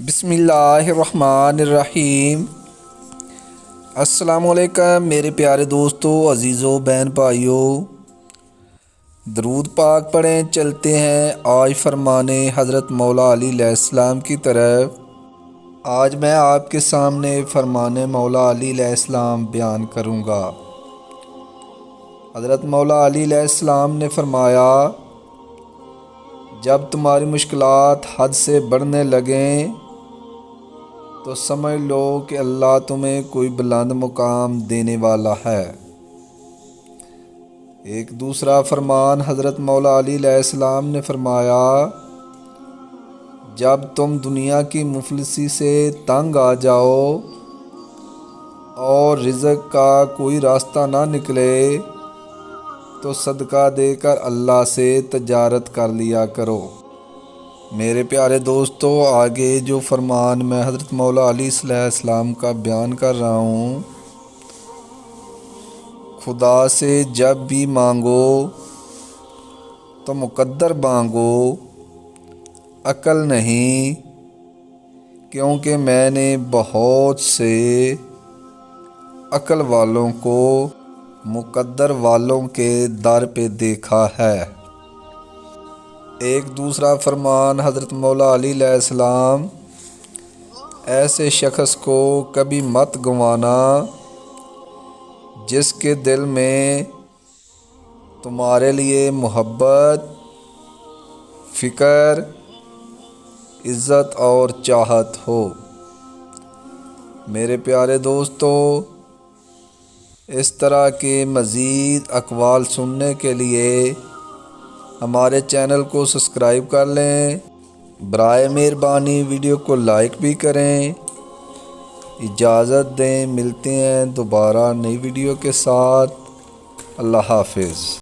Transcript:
بسم اللہ الرحمن الرحیم۔ السلام علیکم میرے پیارے دوستو، عزیزو، بہن بھائیو، درود پاک پڑھیں۔ چلتے ہیں آج فرمانے حضرت مولا علی علیہ السلام کی طرف۔ آج میں آپ کے سامنے فرمانے مولا علی علیہ السلام بیان کروں گا۔ حضرت مولا علی علیہ السلام نے فرمایا، جب تمہاری مشکلات حد سے بڑھنے لگیں تو سمجھ لو کہ اللہ تمہیں کوئی بلند مقام دینے والا ہے۔ ایک دوسرا فرمان حضرت مولا علی علیہ السلام نے فرمایا، جب تم دنیا کی مفلسی سے تنگ آ جاؤ اور رزق کا کوئی راستہ نہ نکلے تو صدقہ دے کر اللہ سے تجارت کر لیا کرو۔ میرے پیارے دوستو، آگے جو فرمان میں حضرت مولا علی علیہ السلام کا بیان کر رہا ہوں، خدا سے جب بھی مانگو تو مقدر مانگو، عقل نہیں، کیونکہ میں نے بہت سے عقل والوں کو مقدر والوں کے در پہ دیکھا ہے۔ ایک دوسرا فرمان حضرت مولا علی علیہ السلام، ایسے شخص کو کبھی مت گنوانا جس کے دل میں تمہارے لیے محبت، فکر، عزت اور چاہت ہو۔ میرے پیارے دوستو، اس طرح کے مزید اقوال سننے کے لیے ہمارے چینل کو سبسکرائب کر لیں۔ برائے مہربانی ویڈیو کو لائک بھی کریں۔ اجازت دیں، ملتے ہیں دوبارہ نئی ویڈیو کے ساتھ۔ اللہ حافظ۔